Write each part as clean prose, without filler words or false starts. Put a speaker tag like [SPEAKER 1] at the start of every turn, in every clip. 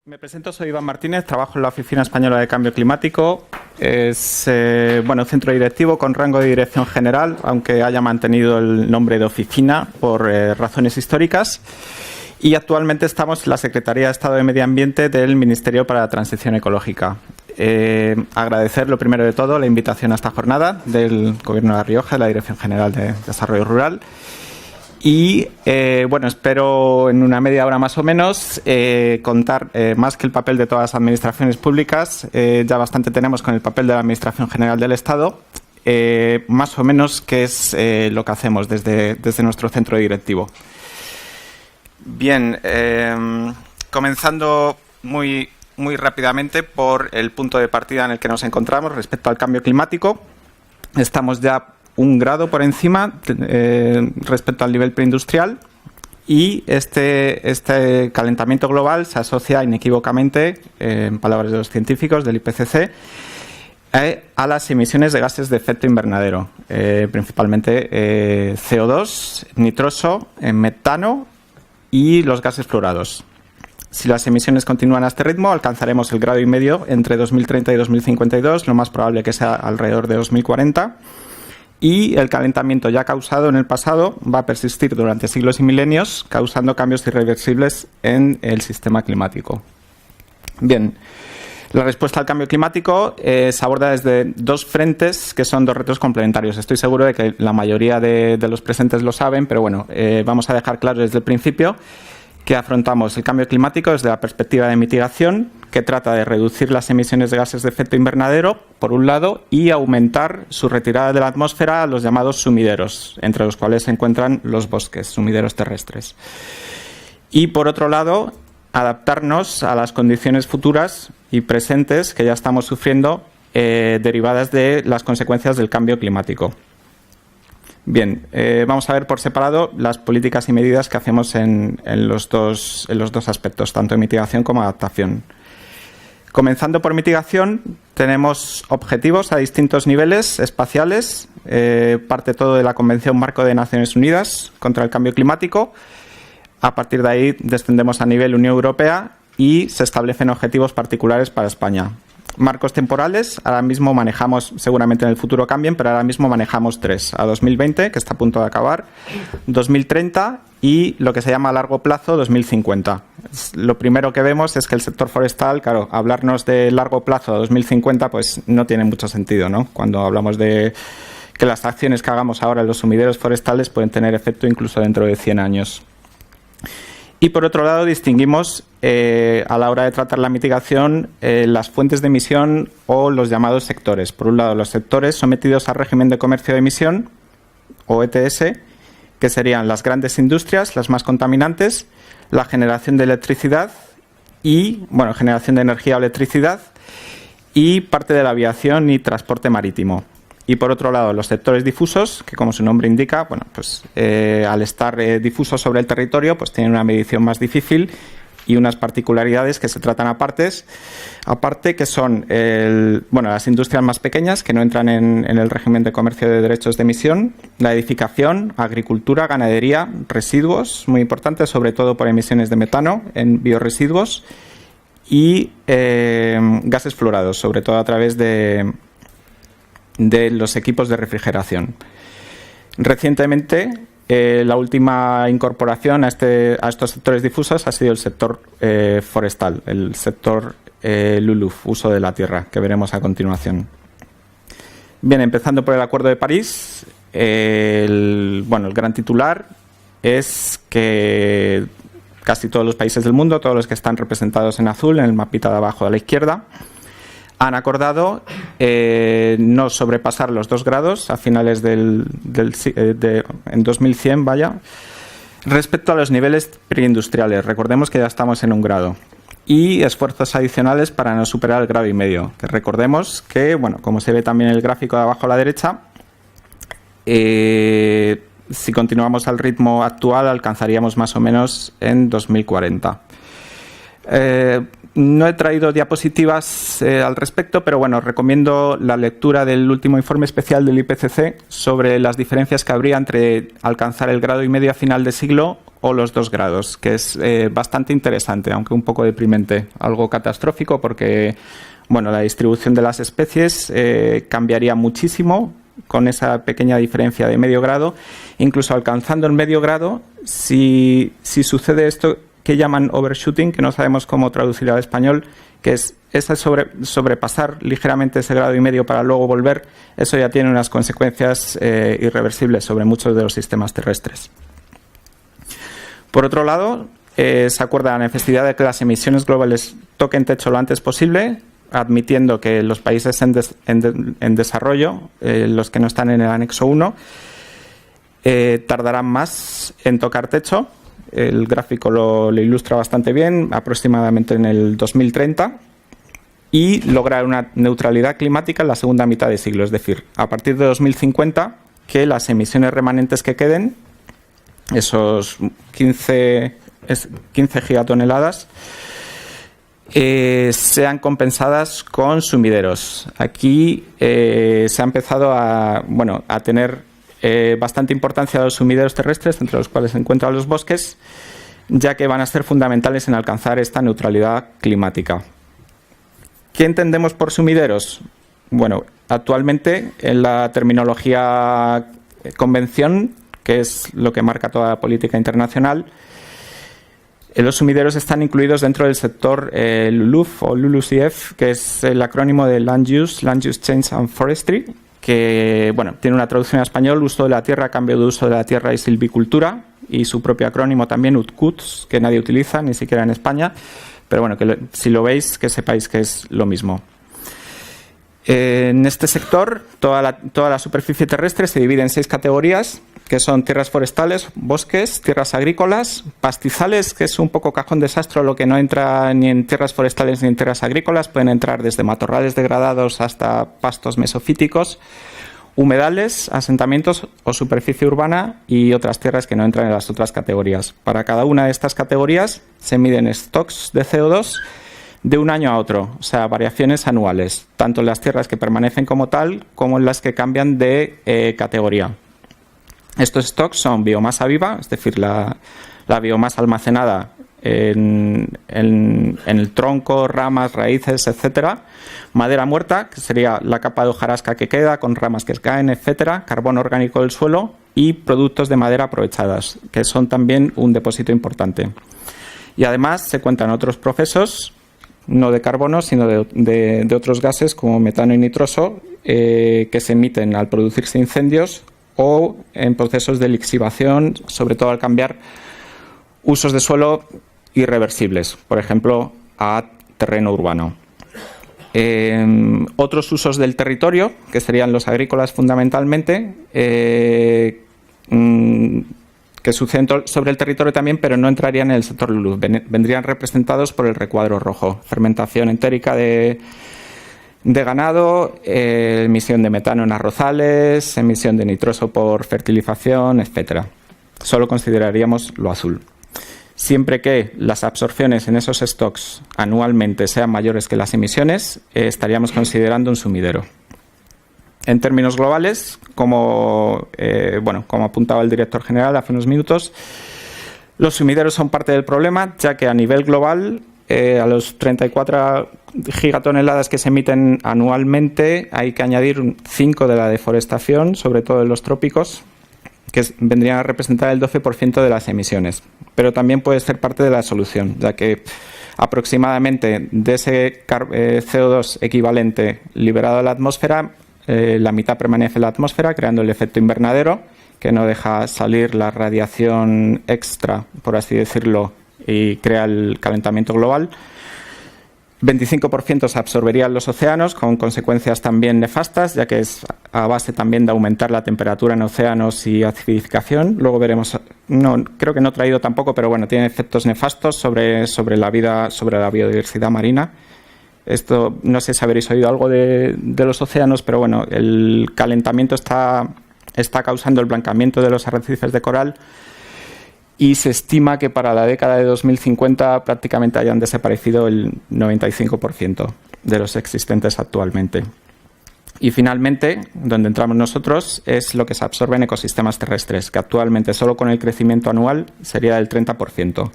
[SPEAKER 1] Me presento, soy Iván Martínez, trabajo en la Oficina Española de Cambio Climático. Es un centro directivo con rango de dirección general, aunque haya mantenido el nombre de oficina por razones históricas. Y actualmente estamos en la Secretaría de Estado de Medio Ambiente del Ministerio para la Transición Ecológica. Agradecer, lo primero de todo, la invitación a esta jornada del Gobierno de La Rioja, de la Dirección General de Desarrollo Rural. Y espero en una media hora más o menos contar más que el papel de todas las administraciones públicas. Ya bastante tenemos con el papel de la Administración General del Estado, más o menos qué es lo que hacemos desde nuestro centro directivo. Bien, comenzando muy rápidamente por el punto de partida en el que nos encontramos respecto al cambio climático. Estamos ya 1 grado por encima respecto al nivel preindustrial y este calentamiento global se asocia inequívocamente, en palabras de los científicos del IPCC, a las emisiones de gases de efecto invernadero, principalmente CO2, nitroso, metano y los gases fluorados. Si las emisiones continúan a este ritmo, alcanzaremos el 1,5 grados entre 2030 y 2052, lo más probable que sea alrededor de 2040. Y el calentamiento ya causado en el pasado va a persistir durante siglos y milenios, causando cambios irreversibles en el sistema climático. Bien, la respuesta al cambio climático se aborda desde 2 frentes, que son 2 retos complementarios. Estoy seguro de que la mayoría de los presentes lo saben, pero bueno, vamos a dejar claro desde el principio que afrontamos el cambio climático desde la perspectiva de mitigación, que trata de reducir las emisiones de gases de efecto invernadero, por un lado, y aumentar su retirada de la atmósfera a los llamados sumideros, entre los cuales se encuentran los bosques, sumideros terrestres. Y, por otro lado, adaptarnos a las condiciones futuras y presentes que ya estamos sufriendo derivadas de las consecuencias del cambio climático. Bien, vamos a ver por separado las políticas y medidas que hacemos en los dos aspectos, tanto de mitigación como adaptación. Comenzando por mitigación, tenemos objetivos a distintos niveles espaciales, parte todo de la Convención Marco de Naciones Unidas contra el Cambio Climático. A partir de ahí descendemos a nivel Unión Europea y se establecen objetivos particulares para España. Marcos temporales, ahora mismo manejamos, seguramente en el futuro cambien, pero ahora mismo manejamos 3. A 2020, que está a punto de acabar, 2030 y lo que se llama a largo plazo, 2050. Lo primero que vemos es que el sector forestal, claro, hablarnos de largo plazo a 2050, pues no tiene mucho sentido, ¿no? Cuando hablamos de que las acciones que hagamos ahora en los sumideros forestales pueden tener efecto incluso dentro de 100 años. Y por otro lado distinguimos a la hora de tratar la mitigación las fuentes de emisión o los llamados sectores. Por un lado, los sectores sometidos al régimen de comercio de emisión o ETS, que serían las grandes industrias, las más contaminantes, la generación de electricidad y, generación de energía o electricidad y parte de la aviación y transporte marítimo. Y por otro lado, los sectores difusos, que como su nombre indica, al estar difusos sobre el territorio, pues tienen una medición más difícil y unas particularidades que se tratan aparte, que son las industrias más pequeñas, que no entran en el régimen de comercio de derechos de emisión, la edificación, agricultura, ganadería, residuos, muy importantes, sobre todo por emisiones de metano en bioresiduos, y gases fluorados, sobre todo a través de los equipos de refrigeración. Recientemente, la última incorporación a estos sectores difusos ha sido el sector forestal, el sector LULUCF, uso de la tierra, que veremos a continuación. Bien, empezando por el Acuerdo de París, el gran titular es que casi todos los países del mundo, todos los que están representados en azul, en el mapita de abajo a la izquierda, han acordado no sobrepasar los 2 grados a finales en 2100, respecto a los niveles preindustriales. Recordemos que ya estamos en 1 grado. Y esfuerzos adicionales para no superar el 1,5 grados. Que recordemos que, como se ve también en el gráfico de abajo a la derecha, si continuamos al ritmo actual alcanzaríamos más o menos en 2040. No he traído diapositivas al respecto, pero bueno, recomiendo la lectura del último informe especial del IPCC sobre las diferencias que habría entre alcanzar el 1,5 grados a final de siglo o los 2 grados, que es bastante interesante, aunque un poco deprimente, algo catastrófico porque bueno, la distribución de las especies cambiaría muchísimo con esa pequeña diferencia de 0,5 grado. Incluso alcanzando el 0,5 grado, si sucede esto que llaman overshooting, que no sabemos cómo traducir al español, que es sobrepasar ligeramente ese 1,5 grado para luego volver, eso ya tiene unas consecuencias irreversibles sobre muchos de los sistemas terrestres. Por otro lado, se acuerda la necesidad de que las emisiones globales toquen techo lo antes posible, admitiendo que los países en desarrollo, los que no están en el anexo 1, tardarán más en tocar techo. El gráfico lo ilustra bastante bien, aproximadamente en el 2030, y lograr una neutralidad climática en la segunda mitad de siglo, es decir, a partir de 2050, que las emisiones remanentes que queden, esos 15 gigatoneladas, sean compensadas con sumideros. Aquí se ha empezado a tener bastante importancia a los sumideros terrestres, entre los cuales se encuentran los bosques, ya que van a ser fundamentales en alcanzar esta neutralidad climática. ¿Qué entendemos por sumideros? Bueno, actualmente en la terminología convención, que es lo que marca toda la política internacional, los sumideros están incluidos dentro del sector LULUCF o LULUCF, que es el acrónimo de Land Use Change and Forestry, que tiene una traducción en español: uso de la tierra, cambio de uso de la tierra y silvicultura, y su propio acrónimo también, UTCUTS, que nadie utiliza, ni siquiera en España, pero bueno, si lo veis, que sepáis que es lo mismo. En este sector, toda la superficie terrestre se divide en 6 categorías, que son tierras forestales, bosques, tierras agrícolas, pastizales, que es un poco cajón desastre, lo que no entra ni en tierras forestales ni en tierras agrícolas, pueden entrar desde matorrales degradados hasta pastos mesofíticos, humedales, asentamientos o superficie urbana, y otras tierras que no entran en las otras categorías. Para cada una de estas categorías se miden stocks de CO2 de un año a otro, o sea, variaciones anuales, tanto en las tierras que permanecen como tal, como en las que cambian de categoría. Estos stocks son biomasa viva, es decir, la biomasa almacenada en el tronco, ramas, raíces, etcétera. Madera muerta, que sería la capa de hojarasca que queda, con ramas que caen, etcétera. Carbono orgánico del suelo y productos de madera aprovechadas, que son también un depósito importante. Y además se cuentan otros procesos, no de carbono, sino de otros gases como metano y nitroso, que se emiten al producirse incendios o en procesos de lixivación, sobre todo al cambiar usos de suelo irreversibles, por ejemplo, a terreno urbano. Otros usos del territorio, que serían los agrícolas fundamentalmente, que suceden sobre el territorio también, pero no entrarían en el sector LULUCF, vendrían representados por el recuadro rojo: fermentación entérica de ganado, emisión de metano en arrozales, emisión de nitroso por fertilización, etcétera. Solo consideraríamos lo azul. Siempre que las absorciones en esos stocks anualmente sean mayores que las emisiones, estaríamos considerando un sumidero. En términos globales, como apuntaba el director general hace unos minutos, los sumideros son parte del problema, ya que a nivel global, a los 34 gigatoneladas que se emiten anualmente, hay que añadir 5 de la deforestación, sobre todo en los trópicos, que vendrían a representar el 12% de las emisiones. Pero también puede ser parte de la solución, ya que aproximadamente de ese CO2 equivalente liberado a la atmósfera, la mitad permanece en la atmósfera, creando el efecto invernadero, que no deja salir la radiación extra, por así decirlo, y crea el calentamiento global. 25% se absorbería en los océanos, con consecuencias también nefastas, ya que es a base también de aumentar la temperatura en océanos y acidificación. Luego veremos, creo que no he traído tampoco, pero bueno, tiene efectos nefastos sobre la vida, sobre la biodiversidad marina. Esto, no sé si habréis oído algo de los océanos, pero bueno, el calentamiento está causando el blancamiento de los arrecifes de coral, y se estima que para la década de 2050 prácticamente hayan desaparecido el 95% de los existentes actualmente. Y finalmente, donde entramos nosotros, es lo que se absorbe en ecosistemas terrestres, que actualmente solo con el crecimiento anual sería del 30%.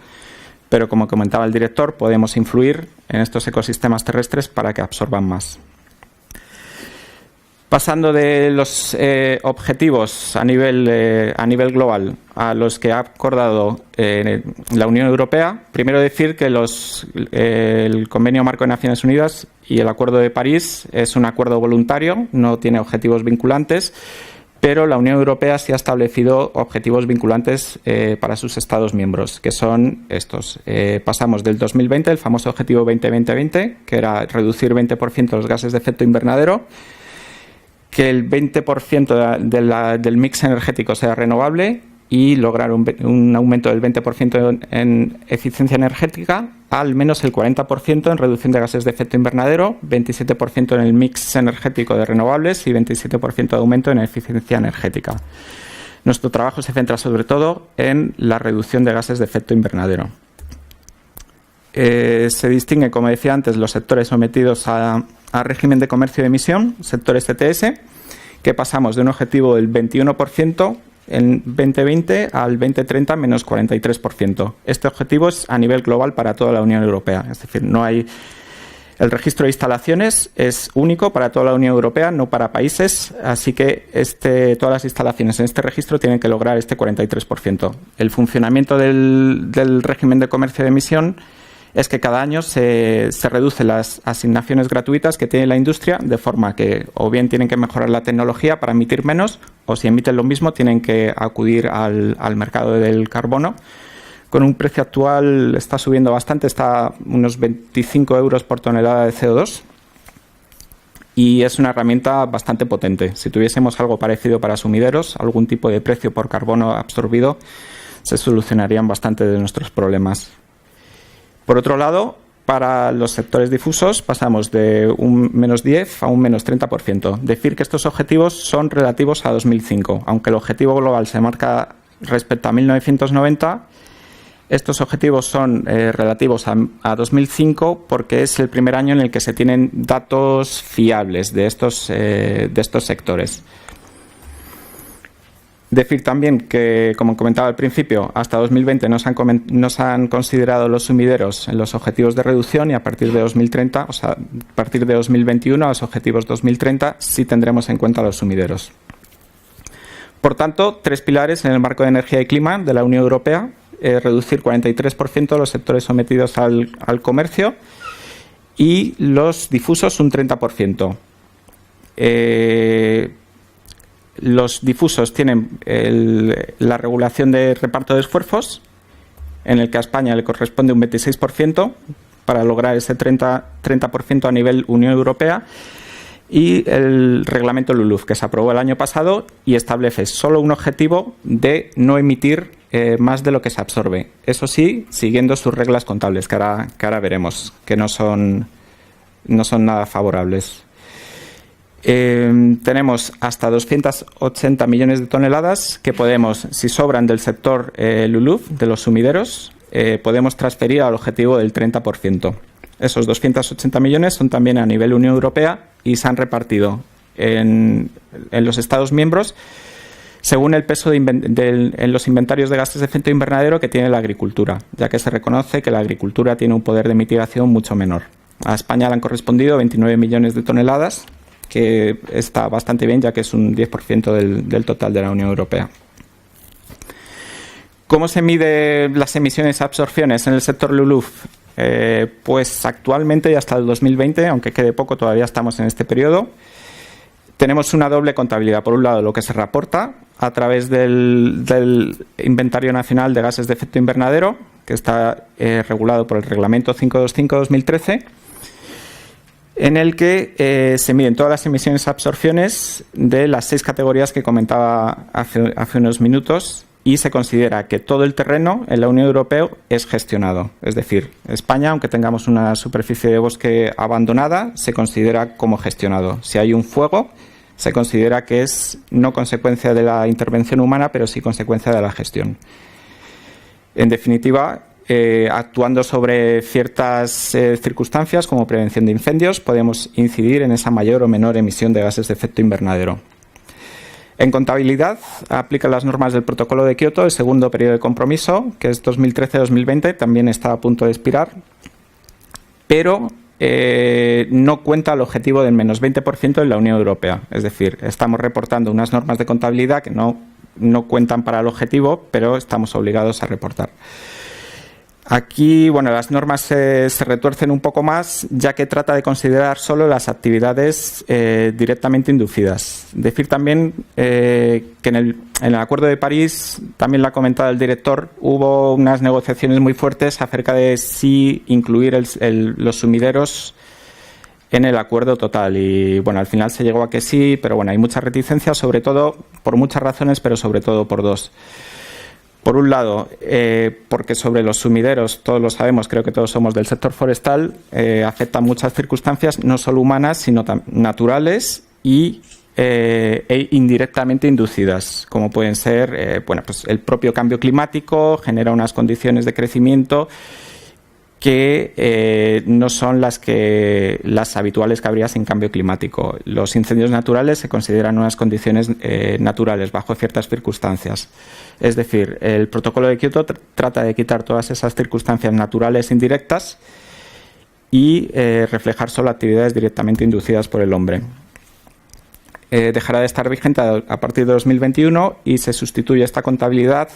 [SPEAKER 1] Pero como comentaba el director, podemos influir en estos ecosistemas terrestres para que absorban más. Pasando de los objetivos a nivel global a los que ha acordado la Unión Europea, primero decir que el Convenio Marco de Naciones Unidas y el Acuerdo de París es un acuerdo voluntario, no tiene objetivos vinculantes, pero la Unión Europea sí ha establecido objetivos vinculantes para sus Estados miembros, que son estos. Pasamos del 2020, el famoso objetivo 20-20-20, que era reducir 20% los gases de efecto invernadero, que el 20% del mix energético sea renovable y lograr un aumento del 20% en eficiencia energética, al menos el 40% en reducción de gases de efecto invernadero, 27% en el mix energético de renovables y 27% de aumento en eficiencia energética. Nuestro trabajo se centra sobre todo en la reducción de gases de efecto invernadero. Se distingue, como decía antes, los sectores sometidos a régimen de comercio de emisión, sectores ETS, que pasamos de un objetivo del 21% en 2020 al 2030 menos 43%. Este objetivo es a nivel global para toda la Unión Europea, es decir, no hay... El registro de instalaciones es único para toda la Unión Europea, no para países, así que todas las instalaciones en este registro tienen que lograr este 43%. El funcionamiento del régimen de comercio de emisión es que cada año se reducen las asignaciones gratuitas que tiene la industria, de forma que o bien tienen que mejorar la tecnología para emitir menos, o si emiten lo mismo tienen que acudir al mercado del carbono. Con un precio actual está subiendo bastante, está a unos 25 euros por tonelada de CO2 y es una herramienta bastante potente. Si tuviésemos algo parecido para sumideros, algún tipo de precio por carbono absorbido, se solucionarían bastante de nuestros problemas. Por otro lado, para los sectores difusos pasamos de un menos 10 a un menos 30%. Decir que estos objetivos son relativos a 2005. Aunque el objetivo global se marca respecto a 1990, estos objetivos son relativos a 2005 porque es el primer año en el que se tienen datos fiables de estos sectores. Decir también que, como comentaba al principio, hasta 2020 no se han considerado los sumideros en los objetivos de reducción y a partir de 2030, o sea, a partir de 2021, a los objetivos 2030, sí tendremos en cuenta los sumideros. Por tanto, 3 pilares en el marco de energía y clima de la Unión Europea: reducir 43% los sectores sometidos al comercio y los difusos un 30%. Los difusos tienen la regulación de reparto de esfuerzos, en el que a España le corresponde un 26% para lograr ese 30% a nivel Unión Europea, y el reglamento LULUCF, que se aprobó el año pasado y establece solo un objetivo de no emitir más de lo que se absorbe. Eso sí, siguiendo sus reglas contables, que ahora veremos, que no son nada favorables. Tenemos hasta 280 millones de toneladas que podemos, si sobran del sector LULUCF, de los sumideros, podemos transferir al objetivo del 30%. Esos 280 millones son también a nivel Unión Europea y se han repartido en los Estados miembros según el peso en los inventarios de gases de efecto invernadero que tiene la agricultura, ya que se reconoce que la agricultura tiene un poder de mitigación mucho menor. A España le han correspondido 29 millones de toneladas, que está bastante bien, ya que es un 10% del total de la Unión Europea. ¿Cómo se miden las emisiones y absorciones en el sector LULUCF? Pues actualmente y hasta el 2020, aunque quede poco, todavía estamos en este periodo, tenemos una doble contabilidad. Por un lado, lo que se reporta a través del Inventario Nacional de Gases de Efecto Invernadero, que está regulado por el Reglamento 525/2013, en el que se miden todas las emisiones y absorciones de las 6 categorías que comentaba hace unos minutos, y se considera que todo el terreno en la Unión Europea es gestionado. Es decir, España, aunque tengamos una superficie de bosque abandonada, se considera como gestionado. Si hay un fuego, se considera que es no consecuencia de la intervención humana, pero sí consecuencia de la gestión. En definitiva, actuando sobre ciertas circunstancias como prevención de incendios, podemos incidir en esa mayor o menor emisión de gases de efecto invernadero. En contabilidad, aplica las normas del Protocolo de Kioto, el segundo periodo de compromiso, que es 2013-2020, también está a punto de expirar, pero no cuenta el objetivo del menos 20% en la Unión Europea. Es decir, estamos reportando unas normas de contabilidad que no cuentan para el objetivo, pero estamos obligados a reportar. Aquí, bueno, las normas se retuercen un poco más, ya que trata de considerar solo las actividades directamente inducidas. Decir también que en el Acuerdo de París, también lo ha comentado el director, hubo unas negociaciones muy fuertes acerca de si incluir los sumideros en el acuerdo total. Y, bueno, al final se llegó a que sí, pero, bueno, hay muchas reticencias, sobre todo por muchas razones, pero sobre todo por dos. Por un lado, porque sobre los sumideros, todos lo sabemos, creo que todos somos del sector forestal, afectan muchas circunstancias, no solo humanas, sino naturales e indirectamente inducidas, como pueden ser, pues el propio cambio climático genera unas condiciones de crecimiento que no son las habituales que habría sin cambio climático. Los incendios naturales se consideran unas condiciones naturales bajo ciertas circunstancias. Es decir, el Protocolo de Kioto trata de quitar todas esas circunstancias naturales indirectas y reflejar solo actividades directamente inducidas por el hombre. Dejará de estar vigente a partir de 2021 y se sustituye esta contabilidad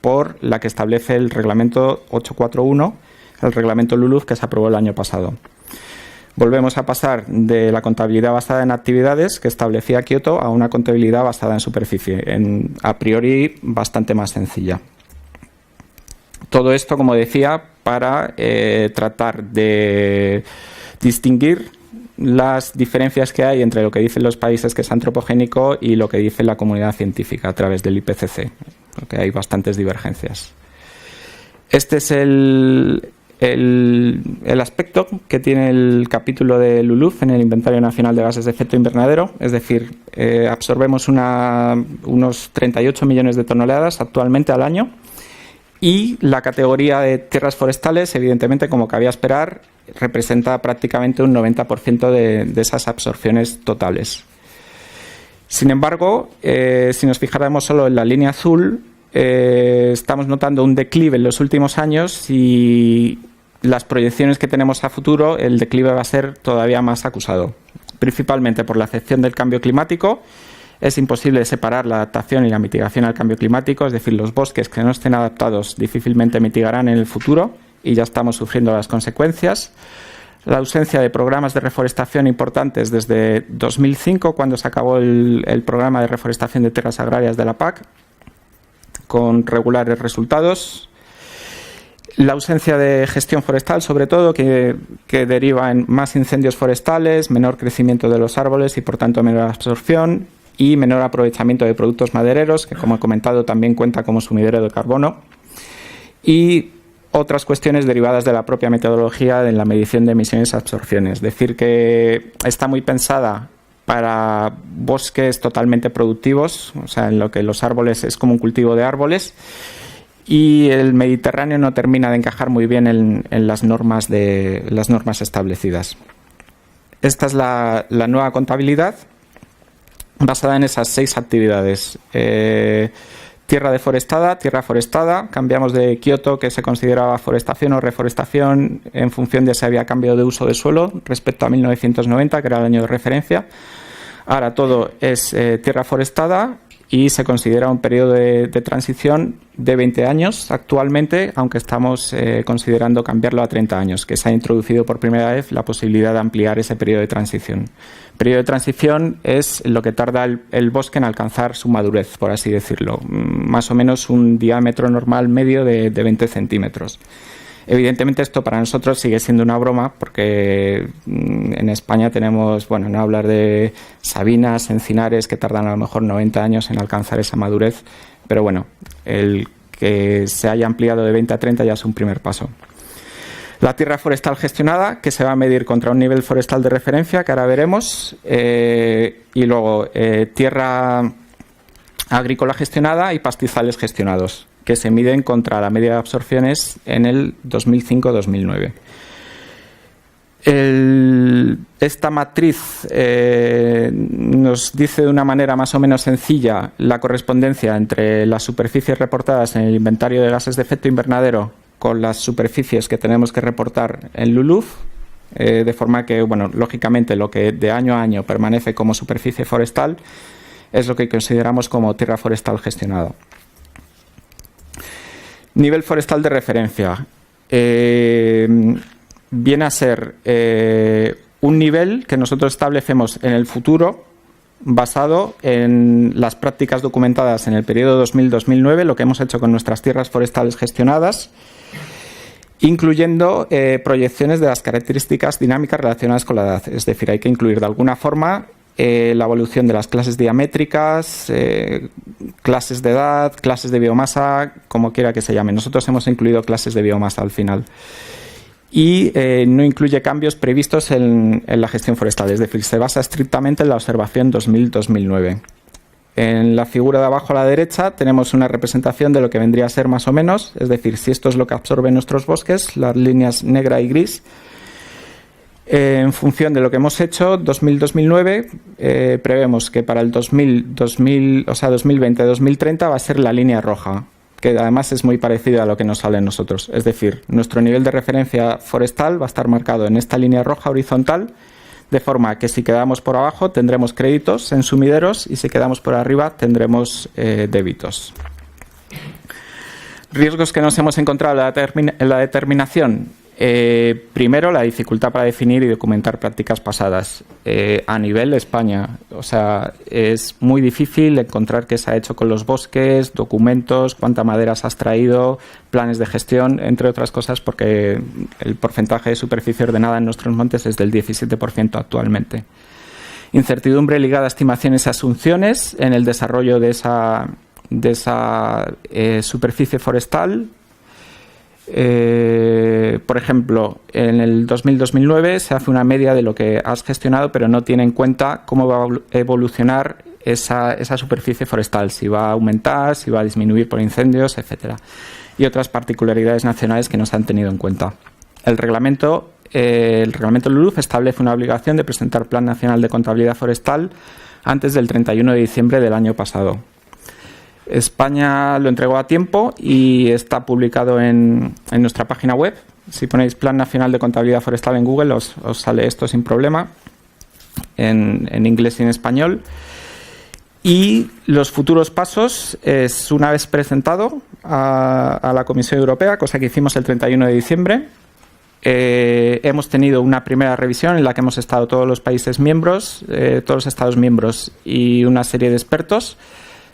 [SPEAKER 1] por la que establece el Reglamento 841, el Reglamento LULUCF, que se aprobó el año pasado. Volvemos a pasar de la contabilidad basada en actividades que establecía Kioto a una contabilidad basada en superficie, a priori bastante más sencilla. Todo esto, como decía, para tratar de distinguir las diferencias que hay entre lo que dicen los países que es antropogénico y lo que dice la comunidad científica a través del IPCC, porque hay bastantes divergencias. Este es el aspecto que tiene el capítulo de LULUCF en el Inventario Nacional de Gases de Efecto Invernadero, es decir, absorbemos unos 38 millones de toneladas actualmente al año, y la categoría de tierras forestales, evidentemente, como cabía esperar, representa prácticamente un 90% de esas absorciones totales. Sin embargo, si nos fijáramos solo en la línea azul, estamos notando un declive en los últimos años y las proyecciones que tenemos a futuro, el declive va a ser todavía más acusado, principalmente por la afección del cambio climático. Es imposible separar la adaptación y la mitigación al cambio climático, es decir, los bosques que no estén adaptados difícilmente mitigarán en el futuro y ya estamos sufriendo las consecuencias. La ausencia de programas de reforestación importantes desde 2005, cuando se acabó el programa de reforestación de tierras agrarias de la PAC, con regulares resultados. La ausencia de gestión forestal, sobre todo, que deriva en más incendios forestales, menor crecimiento de los árboles y, por tanto, menor absorción y menor aprovechamiento de productos madereros, que, como he comentado, también cuenta como sumidero de carbono. Y otras cuestiones derivadas de la propia metodología en la medición de emisiones y absorciones. Es decir, que está muy pensada para bosques totalmente productivos, o sea, en lo que los árboles es como un cultivo de árboles, y el Mediterráneo no termina de encajar muy bien en las normas establecidas. Esta es la nueva contabilidad basada en esas 6 actividades. Tierra deforestada, tierra forestada, cambiamos de Kioto, que se consideraba forestación o reforestación en función de si había cambio de uso de suelo respecto a 1990, que era el año de referencia. Ahora todo es tierra forestada y se considera un periodo de transición de 20 años actualmente, aunque estamos considerando cambiarlo a 30 años, que se ha introducido por primera vez la posibilidad de ampliar ese periodo de transición. El periodo de transición es lo que tarda el bosque en alcanzar su madurez, por así decirlo, más o menos un diámetro normal medio de 20 centímetros. Evidentemente esto para nosotros sigue siendo una broma porque en España tenemos, bueno, no hablar de sabinas, encinares que tardan a lo mejor 90 años en alcanzar esa madurez, pero bueno, el que se haya ampliado de 20 a 30 ya es un primer paso. La tierra forestal gestionada, que se va a medir contra un nivel forestal de referencia, que ahora veremos, y luego tierra agrícola gestionada y pastizales gestionados. que se miden contra la media de absorciones en el 2005-2009. Esta matriz nos dice de una manera más o menos sencilla la correspondencia entre las superficies reportadas en el inventario de gases de efecto invernadero con las superficies que tenemos que reportar en LULUF, de forma que, bueno, lógicamente lo que de año a año permanece como superficie forestal es lo que consideramos como tierra forestal gestionada. Nivel forestal de referencia. Viene a ser un nivel que nosotros establecemos en el futuro basado en las prácticas documentadas en el periodo 2000-2009, lo que hemos hecho con nuestras tierras forestales gestionadas, incluyendo proyecciones de las características dinámicas relacionadas con la edad. Es decir, hay que incluir de alguna forma la evolución de las clases diamétricas, clases de edad, clases de biomasa, como quiera que se llame. Nosotros hemos incluido clases de biomasa al final. Y no incluye cambios previstos en la gestión forestal, es decir, se basa estrictamente en la observación 2000-2009. En la figura de abajo a la derecha tenemos una representación de lo que vendría a ser más o menos, es decir, si esto es lo que absorben nuestros bosques, las líneas negra y gris. En función de lo que hemos hecho, 2000-2009, prevemos que para el 2020-2030 va a ser la línea roja, que además es muy parecida a lo que nos sale a nosotros. Es decir, nuestro nivel de referencia forestal va a estar marcado en esta línea roja horizontal, de forma que si quedamos por abajo tendremos créditos en sumideros y si quedamos por arriba tendremos débitos. Riesgos que nos hemos encontrado en la determinación. Primero, la dificultad para definir y documentar prácticas pasadas a nivel España. O sea, es muy difícil encontrar qué se ha hecho con los bosques, documentos, cuánta madera se has traído, planes de gestión, entre otras cosas, porque el porcentaje de superficie ordenada en nuestros montes es del 17% actualmente. Incertidumbre ligada a estimaciones y asunciones en el desarrollo de esa superficie forestal. Por ejemplo, en el 2000-2009 se hace una media de lo que has gestionado, pero no tiene en cuenta cómo va a evolucionar esa superficie forestal, si va a aumentar, si va a disminuir por incendios, etcétera, y otras particularidades nacionales que no se han tenido en cuenta. El reglamento LULUF establece una obligación de presentar Plan Nacional de Contabilidad Forestal antes del 31 de diciembre del año pasado. España lo entregó a tiempo y está publicado en nuestra página web. Si ponéis Plan Nacional de Contabilidad Forestal en Google os sale esto sin problema, en inglés y en español. Y los futuros pasos es, una vez presentado a la Comisión Europea, cosa que hicimos el 31 de diciembre, hemos tenido una primera revisión en la que hemos estado todos los países miembros, todos los Estados miembros y una serie de expertos.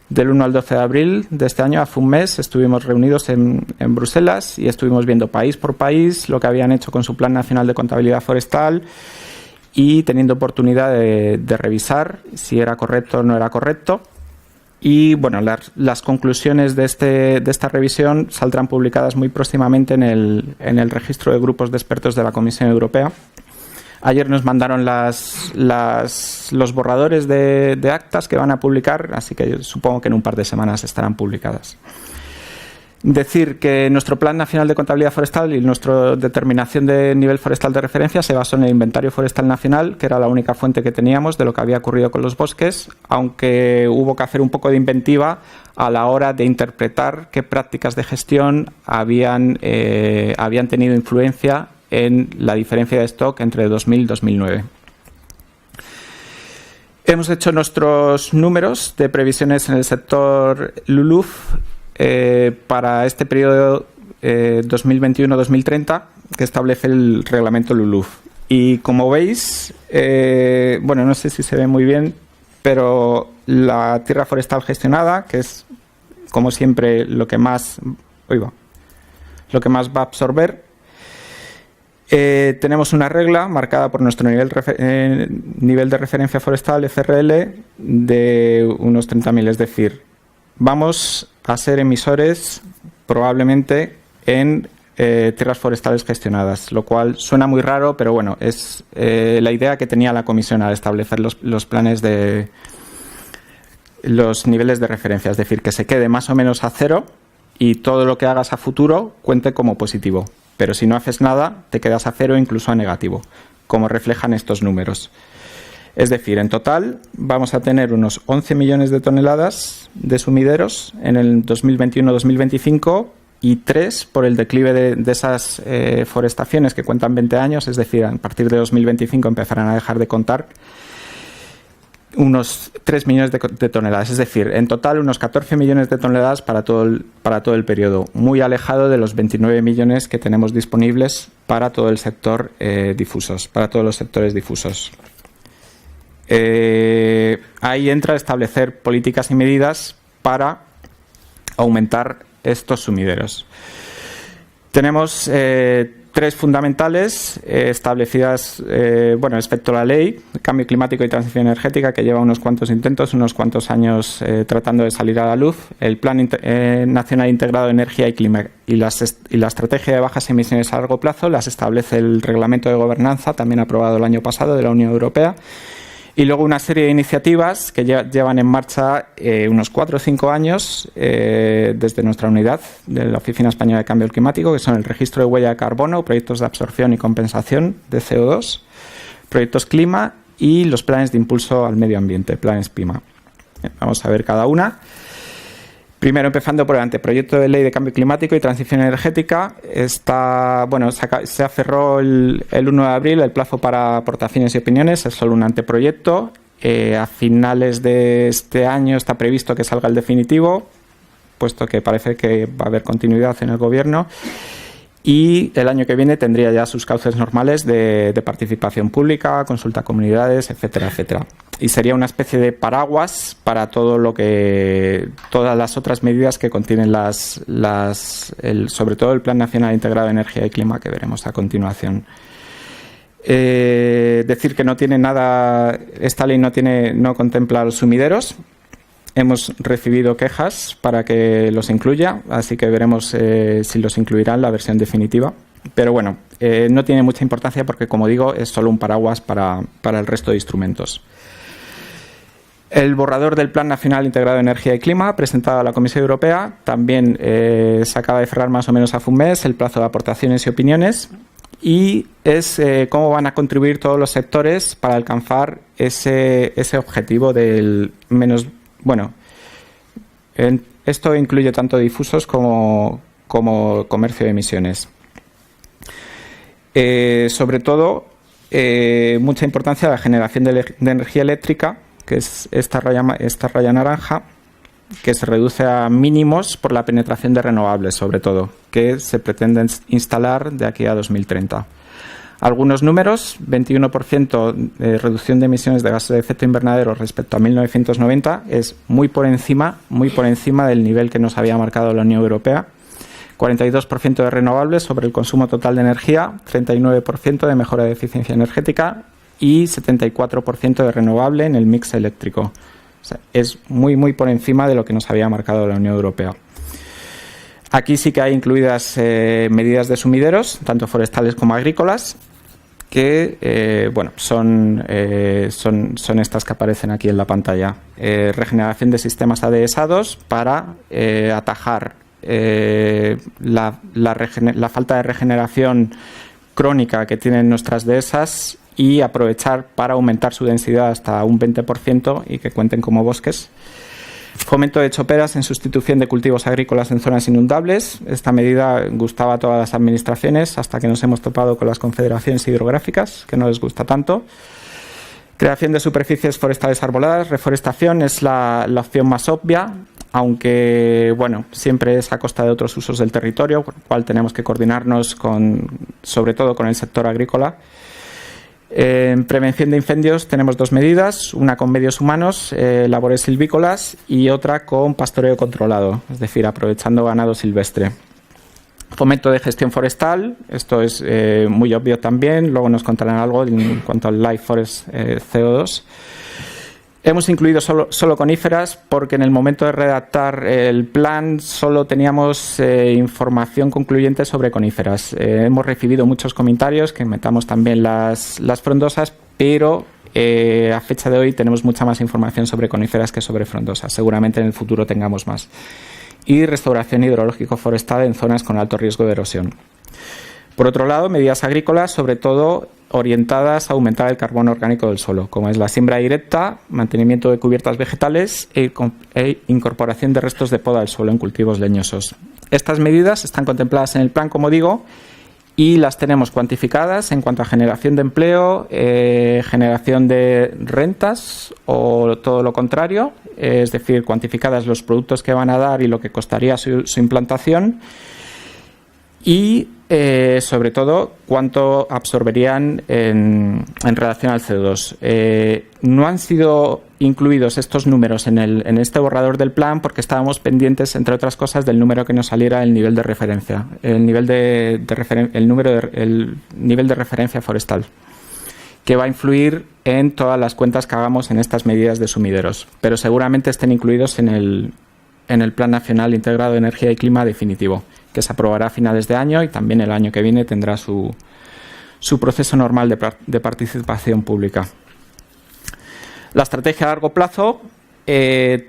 [SPEAKER 1] Del 1 al 12 de abril de este año, hace un mes, estuvimos reunidos en Bruselas y estuvimos viendo país por país lo que habían hecho con su Plan Nacional de Contabilidad Forestal y teniendo oportunidad de revisar si era correcto o no era correcto. Y bueno, las conclusiones de esta revisión saldrán publicadas muy próximamente en el registro de grupos de expertos de la Comisión Europea. Ayer nos mandaron los borradores de actas que van a publicar, así que yo supongo que en un par de semanas estarán publicadas. Decir que nuestro Plan Nacional de Contabilidad Forestal y nuestra determinación de nivel forestal de referencia se basó en el Inventario Forestal Nacional, que era la única fuente que teníamos de lo que había ocurrido con los bosques, aunque hubo que hacer un poco de inventiva a la hora de interpretar qué prácticas de gestión habían tenido influencia en la diferencia de stock entre 2000 y 2009. Hemos hecho nuestros números de previsiones en el sector LULUF para este periodo 2021-2030 que establece el reglamento LULUF. Y como veis, bueno, no sé si se ve muy bien, pero la tierra forestal gestionada, que es como siempre lo que más va a absorber, tenemos una regla marcada por nuestro nivel de referencia forestal, FRL, de unos 30.000, es decir, vamos a ser emisores probablemente en tierras forestales gestionadas, lo cual suena muy raro, pero bueno, es la idea que tenía la Comisión al establecer los planes de los niveles de referencia, es decir, que se quede más o menos a cero y todo lo que hagas a futuro cuente como positivo. Pero si no haces nada, te quedas a cero o incluso a negativo, como reflejan estos números. Es decir, en total vamos a tener unos 11 millones de toneladas de sumideros en el 2021-2025 y 3 por el declive de esas forestaciones que cuentan 20 años, es decir, a partir de 2025 empezarán a dejar de contar unos 3 millones de toneladas, es decir, en total unos 14 millones de toneladas para todo el periodo, muy alejado de los 29 millones que tenemos disponibles para todo el sector difusos, para todos los sectores difusos. Ahí entra establecer políticas y medidas para aumentar estos sumideros. Tenemos 3 fundamentales establecidas, respecto a la ley de cambio climático y transición energética, que lleva unos cuantos intentos, unos cuantos años tratando de salir a la luz. El Plan Nacional Integrado de Energía y Clima y la Estrategia de Bajas Emisiones a Largo Plazo las establece el Reglamento de Gobernanza, también aprobado el año pasado, de la Unión Europea. Y luego una serie de iniciativas que llevan en marcha unos 4 o 5 años desde nuestra unidad de la Oficina Española de Cambio Climático, que son el registro de huella de carbono, proyectos de absorción y compensación de CO2, proyectos clima y los planes de impulso al medio ambiente, planes PIMA. Vamos a ver cada una. Primero, empezando por el anteproyecto de ley de cambio climático y transición energética, se aferró el 1 de abril el plazo para aportaciones y opiniones, es solo un anteproyecto. A finales de este año está previsto que salga el definitivo, puesto que parece que va a haber continuidad en el Gobierno. Y el año que viene tendría ya sus cauces normales de participación pública, consulta a comunidades, etcétera, etcétera. Y sería una especie de paraguas para todas las otras medidas que contienen sobre todo el Plan Nacional Integrado de Energía y Clima, que veremos a continuación. Decir que no tiene nada, esta ley no contempla los sumideros. Hemos recibido quejas para que los incluya, así que veremos si los incluirá en la versión definitiva. Pero bueno, no tiene mucha importancia porque, como digo, es solo un paraguas para el resto de instrumentos. El borrador del Plan Nacional Integrado de Energía y Clima, presentado a la Comisión Europea, también se acaba de cerrar más o menos hace un mes el plazo de aportaciones y opiniones, y es cómo van a contribuir todos los sectores para alcanzar ese objetivo del menos. Esto incluye tanto difusos como comercio de emisiones. Sobre todo, mucha importancia a la generación de energía eléctrica, que es esta raya naranja, que se reduce a mínimos por la penetración de renovables, sobre todo, que se pretenden instalar de aquí a 2030. Algunos números: 21% de reducción de emisiones de gases de efecto invernadero respecto a 1990, es muy por encima del nivel que nos había marcado la Unión Europea. 42% de renovables sobre el consumo total de energía, 39% de mejora de eficiencia energética y 74% de renovable en el mix eléctrico. O sea, es muy por encima de lo que nos había marcado la Unión Europea. Aquí sí que hay incluidas medidas de sumideros, tanto forestales como agrícolas, que son estas que aparecen aquí en la pantalla. Regeneración de sistemas adhesados para atajar la falta de regeneración crónica que tienen nuestras dehesas y aprovechar para aumentar su densidad hasta un 20% y que cuenten como bosques. Fomento de choperas en sustitución de cultivos agrícolas en zonas inundables. Esta medida gustaba a todas las administraciones hasta que nos hemos topado con las confederaciones hidrográficas, que no les gusta tanto. Creación de superficies forestales arboladas. Reforestación es la opción más obvia, aunque siempre es a costa de otros usos del territorio, con lo cual tenemos que coordinarnos sobre todo con el sector agrícola. En prevención de incendios tenemos 2 medidas, una con medios humanos, labores silvícolas, y otra con pastoreo controlado, es decir, aprovechando ganado silvestre. Fomento de gestión forestal, esto es muy obvio también, luego nos contarán algo en cuanto al Life Forest CO2. Hemos incluido solo coníferas porque en el momento de redactar el plan solo teníamos información concluyente sobre coníferas. Hemos recibido muchos comentarios que metamos también las frondosas, pero a fecha de hoy tenemos mucha más información sobre coníferas que sobre frondosas. Seguramente en el futuro tengamos más. y restauración hidrológico-forestal en zonas con alto riesgo de erosión. Por otro lado, medidas agrícolas, sobre todo orientadas a aumentar el carbono orgánico del suelo, como es la siembra directa, mantenimiento de cubiertas vegetales e incorporación de restos de poda al suelo en cultivos leñosos. Estas medidas están contempladas en el plan, como digo, y las tenemos cuantificadas en cuanto a generación de empleo, generación de rentas o todo lo contrario, es decir, cuantificadas los productos que van a dar y lo que costaría su implantación y sobre todo cuánto absorberían en relación al CO2. No han sido incluidos estos números en este borrador del plan porque estábamos pendientes, entre otras cosas, del número que nos saliera el nivel de referencia, el nivel de referencia forestal, que va a influir en todas las cuentas que hagamos en estas medidas de sumideros, pero seguramente estén incluidos en el Plan Nacional Integrado de Energía y Clima definitivo, que se aprobará a finales de año y también el año que viene tendrá su proceso normal de participación pública. La estrategia a largo plazo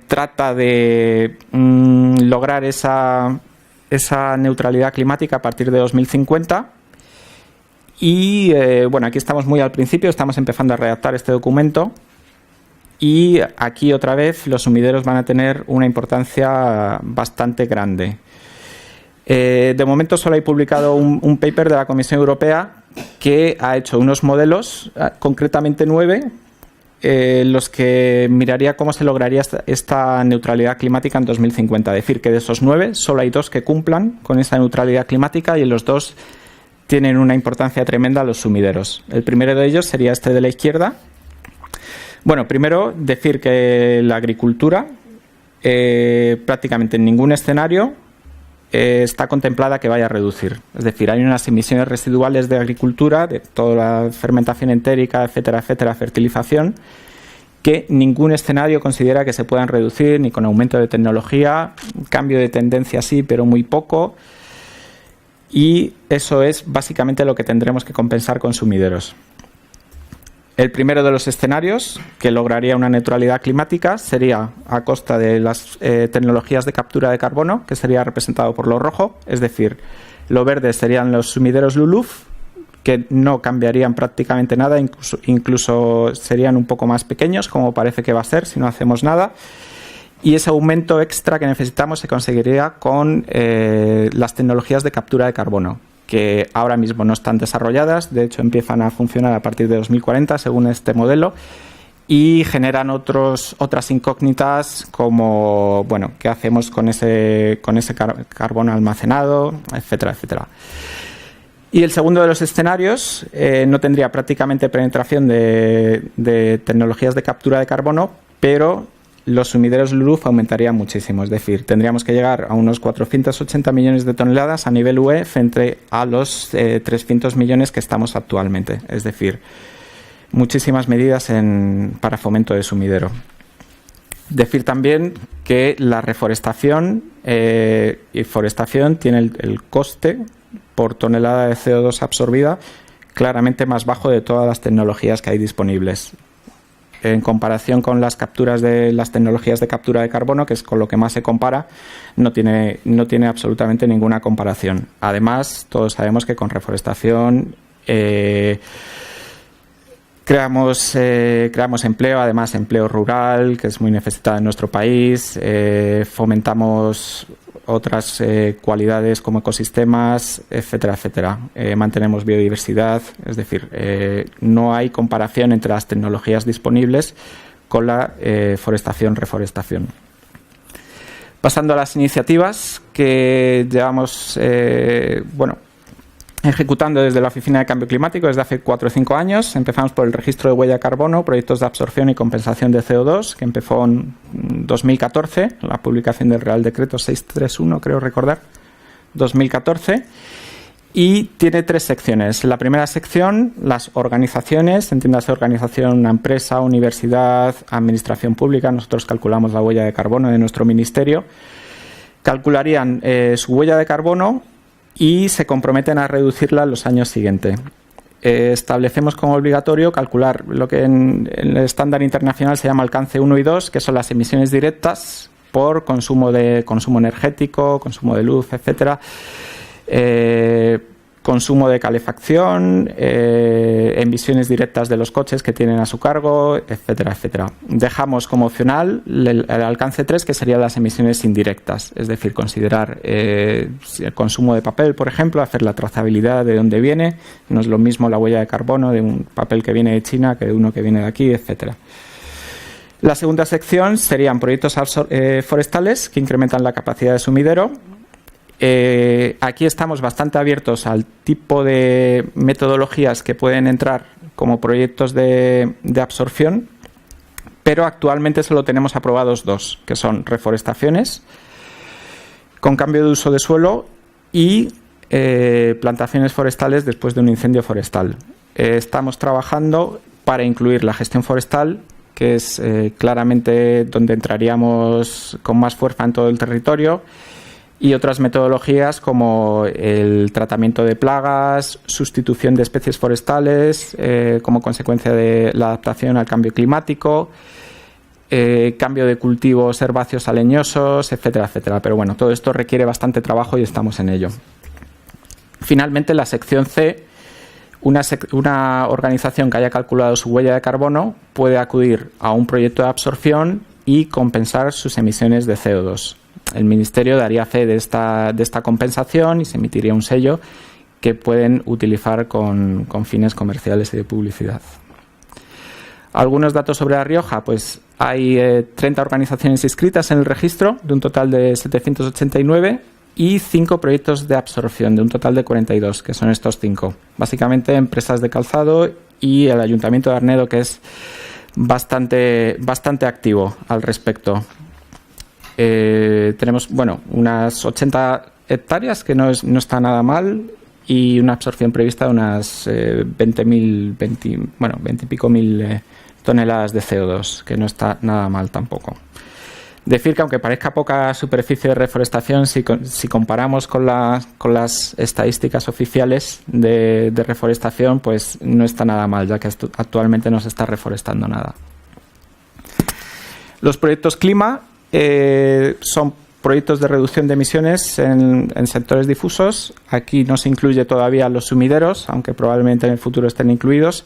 [SPEAKER 1] trata de lograr esa neutralidad climática a partir de 2050 y bueno, aquí estamos muy al principio, estamos empezando a redactar este documento y aquí otra vez los sumideros van a tener una importancia bastante grande. De momento solo hay publicado un paper de la Comisión Europea que ha hecho unos modelos, concretamente 9, los que miraría cómo se lograría esta neutralidad climática en 2050. Es decir, que de esos 9 solo hay 2 que cumplan con esa neutralidad climática y en los 2 tienen una importancia tremenda los sumideros. El primero de ellos sería este de la izquierda. Bueno, primero decir que la agricultura prácticamente en ningún escenario está contemplada que vaya a reducir. Es decir, hay unas emisiones residuales de agricultura, de toda la fermentación entérica, etcétera, etcétera, fertilización, que ningún escenario considera que se puedan reducir ni con aumento de tecnología, cambio de tendencia sí, pero muy poco. Y eso es básicamente lo que tendremos que compensar con sumideros. El primero de los escenarios que lograría una neutralidad climática sería a costa de las tecnologías de captura de carbono, que sería representado por lo rojo, es decir, lo verde serían los sumideros LULUF, que no cambiarían prácticamente nada, incluso serían un poco más pequeños, como parece que va a ser si no hacemos nada. Y ese aumento extra que necesitamos se conseguiría con las tecnologías de captura de carbono, que ahora mismo no están desarrolladas, de hecho empiezan a funcionar a partir de 2040 según este modelo y generan otras incógnitas como, bueno, qué hacemos con ese carbono almacenado, etcétera, etcétera. Y el segundo de los escenarios no tendría prácticamente penetración de tecnologías de captura de carbono, pero los sumideros LULUF aumentarían muchísimo, es decir, tendríamos que llegar a unos 480 millones de toneladas a nivel UE frente a los 300 millones que estamos actualmente, es decir, muchísimas medidas para fomento de sumidero. Decir también que la reforestación y forestación tiene el coste por tonelada de CO2 absorbida claramente más bajo de todas las tecnologías que hay disponibles. En comparación con las capturas de las tecnologías de captura de carbono, que es con lo que más se compara, no tiene absolutamente ninguna comparación. Además, todos sabemos que con reforestación creamos empleo, además empleo rural, que es muy necesitado en nuestro país, fomentamos otras cualidades como ecosistemas, etcétera, etcétera. Mantenemos biodiversidad, es decir, no hay comparación entre las tecnologías disponibles con la reforestación. Pasando a las iniciativas que llevamos ejecutando desde la Oficina de Cambio Climático desde hace 4 o 5 años. Empezamos por el registro de huella de carbono, proyectos de absorción y compensación de CO2, que empezó en 2014, la publicación del Real Decreto 631, creo recordar, 2014, y tiene 3 secciones. La primera sección, las organizaciones, entiéndase organización, una empresa, universidad, administración pública, nosotros calculamos la huella de carbono de nuestro ministerio, calcularían su huella de carbono y se comprometen a reducirla en los años siguientes. Establecemos como obligatorio calcular lo que en el estándar internacional se llama alcance 1 y 2, que son las emisiones directas por consumo energético, consumo de luz, etcétera, consumo de calefacción, emisiones directas de los coches que tienen a su cargo, etcétera, etcétera. Dejamos como opcional el alcance 3, que serían las emisiones indirectas, es decir, considerar el consumo de papel, por ejemplo, hacer la trazabilidad de dónde viene. No es lo mismo la huella de carbono de un papel que viene de China que de uno que viene de aquí, etcétera. La segunda sección serían proyectos forestales que incrementan la capacidad de sumidero. Aquí estamos bastante abiertos al tipo de metodologías que pueden entrar como proyectos de absorción, pero actualmente solo tenemos aprobados 2, que son reforestaciones con cambio de uso de suelo y plantaciones forestales después de un incendio forestal. Estamos trabajando para incluir la gestión forestal, que es claramente donde entraríamos con más fuerza en todo el territorio, y otras metodologías como el tratamiento de plagas, sustitución de especies forestales como consecuencia de la adaptación al cambio climático, cambio de cultivos herbáceos a leñosos, etcétera, etcétera. Pero bueno, todo esto requiere bastante trabajo y estamos en ello. Finalmente, la sección C, una organización que haya calculado su huella de carbono puede acudir a un proyecto de absorción y compensar sus emisiones de CO2. El Ministerio daría fe de esta compensación y se emitiría un sello que pueden utilizar con fines comerciales y de publicidad. Algunos datos sobre La Rioja, pues hay 30 organizaciones inscritas en el registro, de un total de 789, y 5 proyectos de absorción, de un total de 42, que son estos 5. Básicamente empresas de calzado y el Ayuntamiento de Arnedo, que es bastante activo al respecto. Tenemos unas 80 hectáreas, que no está nada mal, y una absorción prevista de unas 20 y pico mil toneladas de CO2, que no está nada mal tampoco. Decir que aunque parezca poca superficie de reforestación, si comparamos con las estadísticas oficiales de reforestación, pues no está nada mal, ya que actualmente no se está reforestando nada. Los proyectos clima son proyectos de reducción de emisiones en sectores difusos. Aquí no se incluye todavía los sumideros, aunque probablemente en el futuro estén incluidos,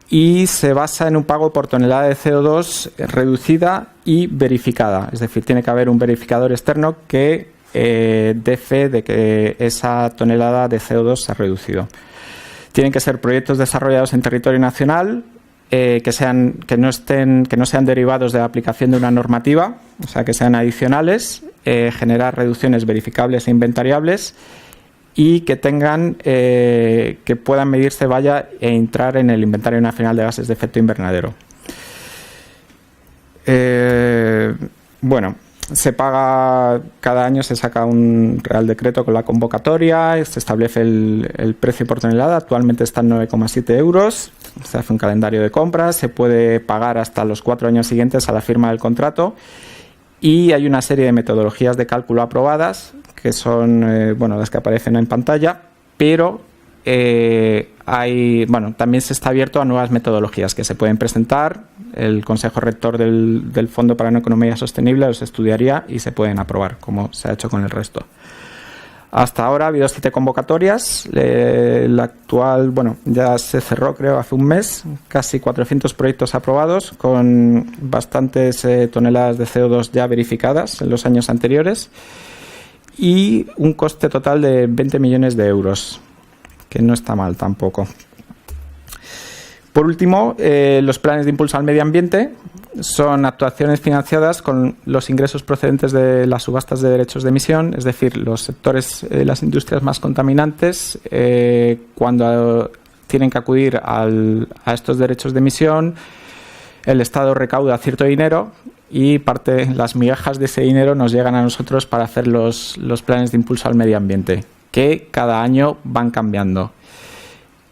[SPEAKER 1] y se basa en un pago por tonelada de CO2 reducida y verificada. Es decir, tiene que haber un verificador externo que dé fe de que esa tonelada de CO2 se ha reducido. Tienen que ser proyectos desarrollados en territorio nacional, que no sean derivados de la aplicación de una normativa, o sea, que sean adicionales, generar reducciones verificables e inventariables, y que que puedan medirse valla e entrar en el Inventario Nacional de Gases de Efecto Invernadero. Se paga, cada año se saca un Real Decreto con la convocatoria, se establece el precio por tonelada, actualmente está en 9,7 euros, se hace un calendario de compras, se puede pagar hasta los 4 años siguientes a la firma del contrato, y hay una serie de metodologías de cálculo aprobadas, que son las que aparecen en pantalla, pero también se está abierto a nuevas metodologías que se pueden presentar. El Consejo Rector del Fondo para una Economía Sostenible los estudiaría y se pueden aprobar, como se ha hecho con el resto. Hasta ahora ha habido 7 convocatorias. La actual, ya se cerró, creo, hace un mes. Casi 400 proyectos aprobados, con bastantes toneladas de CO2 ya verificadas en los años anteriores, y un coste total de 20 millones de euros, que no está mal tampoco. Por último, los planes de impulso al medio ambiente son actuaciones financiadas con los ingresos procedentes de las subastas de derechos de emisión, es decir, los sectores, las industrias más contaminantes, cuando tienen que acudir a estos derechos de emisión, el Estado recauda cierto dinero y las migajas de ese dinero nos llegan a nosotros para hacer los planes de impulso al medio ambiente, que cada año van cambiando.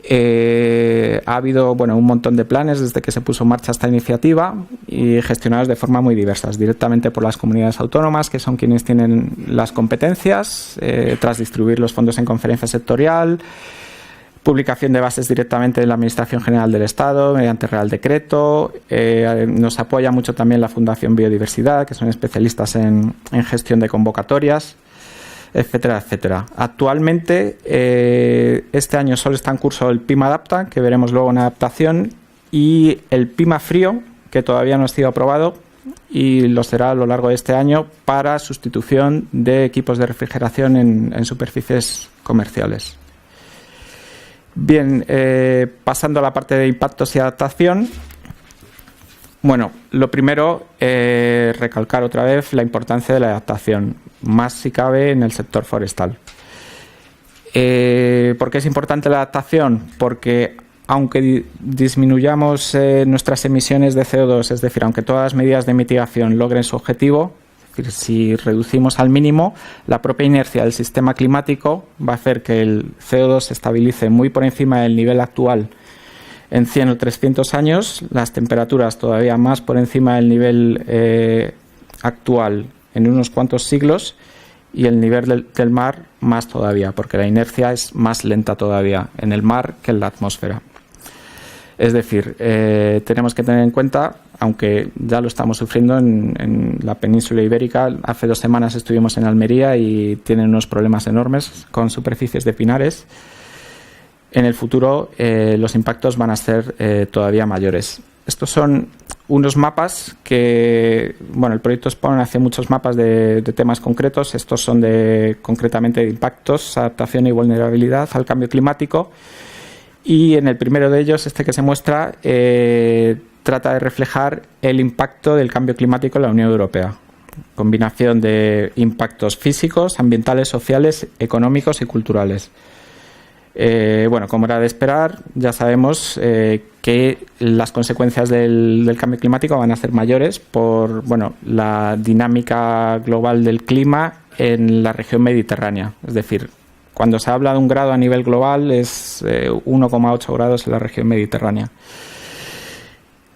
[SPEAKER 1] Ha habido un montón de planes desde que se puso en marcha esta iniciativa, y gestionados de forma muy diversas, directamente por las comunidades autónomas, que son quienes tienen las competencias, tras distribuir los fondos en conferencia sectorial, Publicación de bases directamente en la Administración General del Estado mediante Real Decreto. Nos apoya mucho también la Fundación Biodiversidad, que son especialistas en gestión de convocatorias, etcétera, etcétera. Actualmente, este año solo está en curso el PIMA Adapta, que veremos luego en adaptación, y el PIMA Frío, que todavía no ha sido aprobado y lo será a lo largo de este año para sustitución de equipos de refrigeración en superficies comerciales. Bien, pasando a la parte de impactos y adaptación. Bueno, lo primero, recalcar otra vez la importancia de la adaptación, más si cabe en el sector forestal. ¿Por qué es importante la adaptación? Porque aunque disminuyamos nuestras emisiones de CO2, es decir, aunque todas las medidas de mitigación logren su objetivo, es decir, si reducimos al mínimo, la propia inercia del sistema climático va a hacer que el CO2 se estabilice muy por encima del nivel actual en 100 o 300 años, las temperaturas todavía más por encima del nivel actual en unos cuantos siglos, y el nivel del mar más todavía, porque la inercia es más lenta todavía en el mar que en la atmósfera. Es decir, tenemos que tener en cuenta, aunque ya lo estamos sufriendo en la península ibérica, hace 2 semanas estuvimos en Almería y tienen unos problemas enormes con superficies de pinares. En el futuro los impactos van a ser todavía mayores. Estos son unos mapas que, bueno, el proyecto SPAWN hace muchos mapas de temas concretos. Estos son concretamente de impactos, adaptación y vulnerabilidad al cambio climático. Y en el primero de ellos, este que se muestra, trata de reflejar el impacto del cambio climático en la Unión Europea. Combinación de impactos físicos, ambientales, sociales, económicos y culturales. Bueno, como era de esperar, ya sabemos que las consecuencias del cambio climático van a ser mayores por, bueno, la dinámica global del clima en la región mediterránea. Es decir, cuando se habla de 1 grado a nivel global es 1,8 grados en la región mediterránea.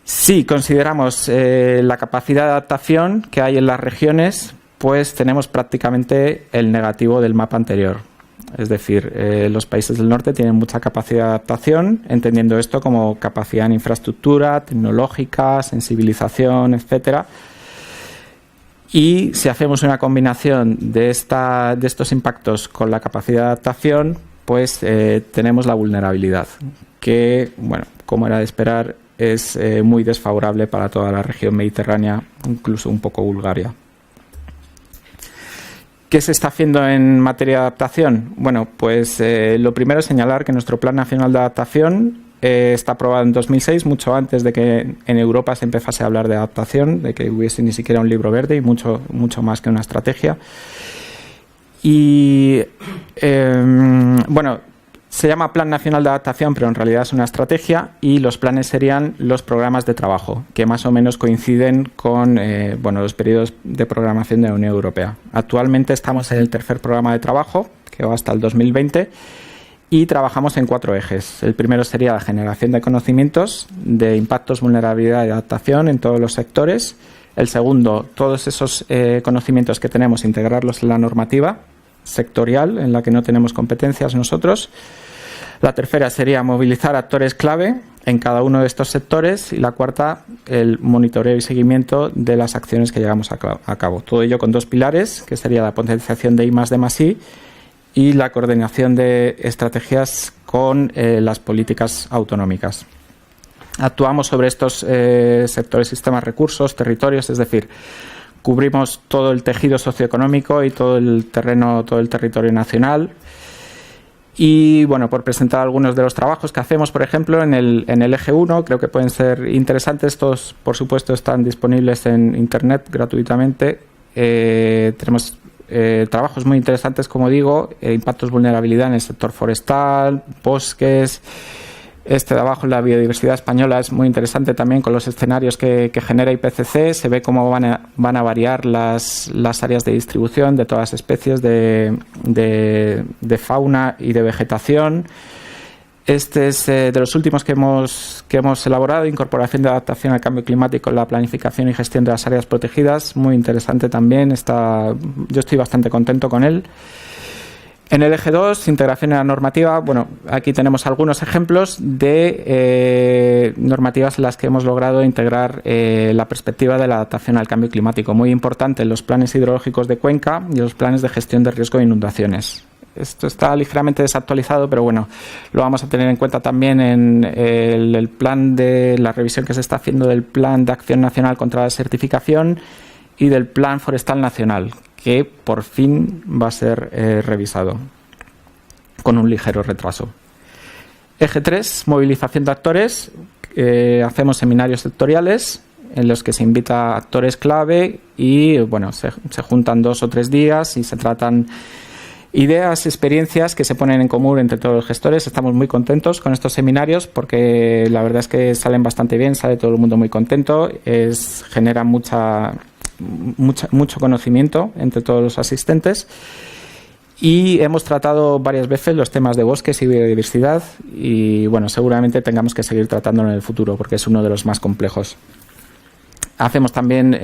[SPEAKER 1] Si consideramos la capacidad de adaptación que hay en las regiones, pues tenemos prácticamente el negativo del mapa anterior. Es decir, los países del norte tienen mucha capacidad de adaptación, entendiendo esto como capacidad en infraestructura, tecnológica, sensibilización, etcétera. Y si hacemos una combinación de estos impactos con la capacidad de adaptación, pues tenemos la vulnerabilidad, que, bueno, como era de esperar, es muy desfavorable para toda la región mediterránea, incluso un poco Bulgaria. ¿Qué se está haciendo en materia de adaptación? Bueno, pues lo primero es señalar que nuestro Plan Nacional de Adaptación está aprobado en 2006, mucho antes de que en Europa se empezase a hablar de adaptación, de que hubiese ni siquiera un libro verde y mucho más que una estrategia. Y bueno, se llama Plan Nacional de Adaptación, pero en realidad es una estrategia, y los planes serían los programas de trabajo, que más o menos coinciden con bueno, los periodos de programación de la Unión Europea. Actualmente estamos en el 3er programa de trabajo, que va hasta el 2020, y trabajamos en 4 ejes. El primero sería la generación de conocimientos de impactos, vulnerabilidad y adaptación en todos los sectores. El segundo, todos esos conocimientos que tenemos, integrarlos en la normativa sectorial en la que no tenemos competencias nosotros. La tercera sería movilizar actores clave en cada uno de estos sectores, y la cuarta, el monitoreo y seguimiento de las acciones que llevamos a cabo. Todo ello con 2 pilares, que sería la potenciación de I+D+I y la coordinación de estrategias con las políticas autonómicas. Actuamos sobre estos sectores, sistemas, recursos, territorios, es decir, cubrimos todo el tejido socioeconómico y todo el terreno, todo el territorio nacional. Y bueno, por presentar algunos de los trabajos que hacemos, por ejemplo, en el eje 1, creo que pueden ser interesantes. Todos, por supuesto, están disponibles en Internet gratuitamente. Tenemos trabajos muy interesantes, como digo, impactos, vulnerabilidad en el sector forestal, bosques. Este de abajo, la biodiversidad española, es muy interesante también con los escenarios que genera IPCC. Se ve cómo van a variar las áreas de distribución de todas las especies de fauna y de vegetación. Este es de los últimos que hemos elaborado, incorporación de adaptación al cambio climático en la planificación y gestión de las áreas protegidas. Muy interesante también. Yo estoy bastante contento con él. En el eje 2, integración en la normativa, bueno, aquí tenemos algunos ejemplos de normativas en las que hemos logrado integrar la perspectiva de la adaptación al cambio climático. Muy importante en los planes hidrológicos de cuenca y los planes de gestión de riesgo de inundaciones. Esto está ligeramente desactualizado, pero bueno, lo vamos a tener en cuenta también en el plan de la revisión que se está haciendo del Plan de Acción Nacional contra la Desertificación y del Plan Forestal Nacional, que por fin va a ser revisado con un ligero retraso. Eje 3, movilización de actores. Hacemos seminarios sectoriales en los que se invita a actores clave y bueno, se juntan 2 o 3 días y se tratan ideas, experiencias que se ponen en común entre todos los gestores. Estamos muy contentos con estos seminarios porque la verdad es que salen bastante bien, sale todo el mundo muy contento, genera mucho conocimiento entre todos los asistentes y hemos tratado varias veces los temas de bosques y biodiversidad y bueno, seguramente tengamos que seguir tratándolo en el futuro porque es uno de los más complejos. Hacemos también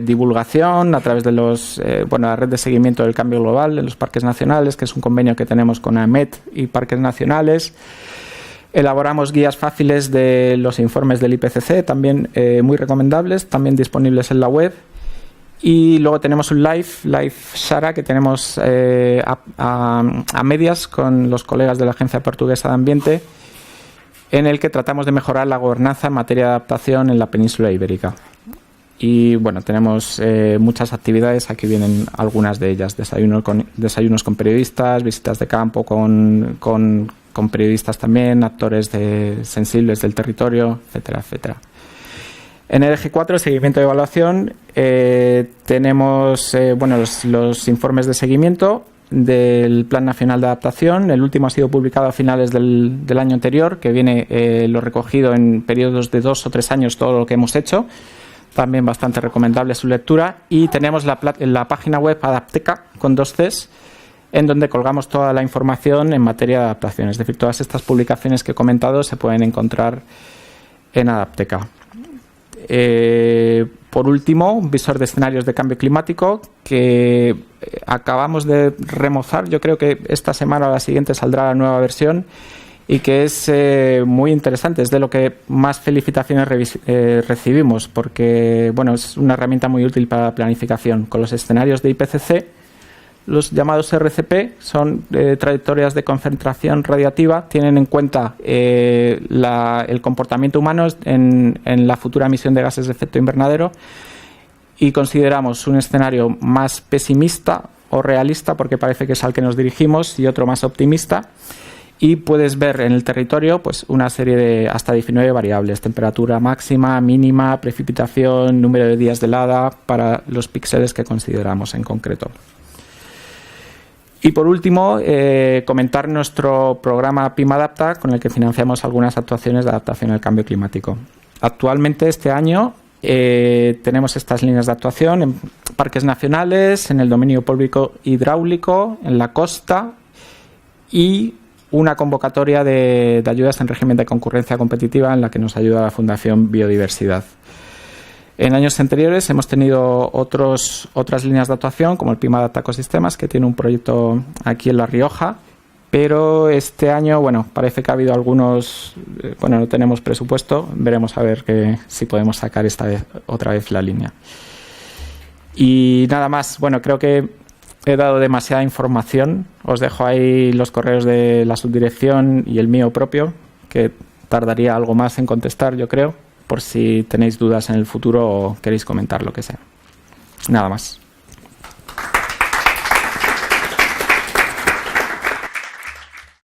[SPEAKER 1] divulgación a través de la red de seguimiento del cambio global en los parques nacionales, que es un convenio que tenemos con AEMET y parques nacionales. Elaboramos guías fáciles de los informes del IPCC, también muy recomendables, también disponibles en la web. Y luego tenemos un live Sara, que tenemos a medias con los colegas de la Agencia Portuguesa de Ambiente, en el que tratamos de mejorar la gobernanza en materia de adaptación en la península ibérica. Y bueno, tenemos muchas actividades, aquí vienen algunas de ellas, desayunos con periodistas, visitas de campo con periodistas también, actores sensibles del territorio, etcétera, etcétera. En el eje 4, seguimiento de evaluación, tenemos los informes de seguimiento del Plan Nacional de Adaptación. El último ha sido publicado a finales del año anterior, que viene lo recogido en periodos de 2 o 3 años todo lo que hemos hecho. También bastante recomendable su lectura. Y tenemos la página web Adapteca con 2 Cs, en donde colgamos toda la información en materia de adaptación. Es decir, todas estas publicaciones que he comentado se pueden encontrar en Adapteca. Por último, un visor de escenarios de cambio climático que acabamos de remozar. Yo creo que esta semana o la siguiente saldrá la nueva versión y que es muy interesante. Es de lo que más felicitaciones recibimos porque bueno, es una herramienta muy útil para la planificación. Con los escenarios de IPCC, los llamados RCP son trayectorias de concentración radiativa, tienen en cuenta el comportamiento humano en la futura emisión de gases de efecto invernadero y consideramos un escenario más pesimista o realista, porque parece que es al que nos dirigimos, y otro más optimista. Y puedes ver en el territorio pues una serie de hasta 19 variables: temperatura máxima, mínima, precipitación, número de días de helada para los píxeles que consideramos en concreto. Y por último, comentar nuestro programa PIM-Adapta, con el que financiamos algunas actuaciones de adaptación al cambio climático. Actualmente, este año, tenemos estas líneas de actuación en parques nacionales, en el dominio público hidráulico, en la costa, y una convocatoria de ayudas en régimen de concurrencia competitiva en la que nos ayuda la Fundación Biodiversidad. En años anteriores hemos tenido otras líneas de actuación, como el PIM-Adapta Ecosistemas, que tiene un proyecto aquí en La Rioja, pero este año, bueno, parece que ha habido algunos, no tenemos presupuesto, veremos a ver si podemos sacar otra vez la línea. Y nada más, bueno, creo que he dado demasiada información. Os dejo ahí los correos de la subdirección y el mío propio, que tardaría algo más en contestar, yo creo, por si tenéis dudas en el futuro o queréis comentar lo que sea. Nada más.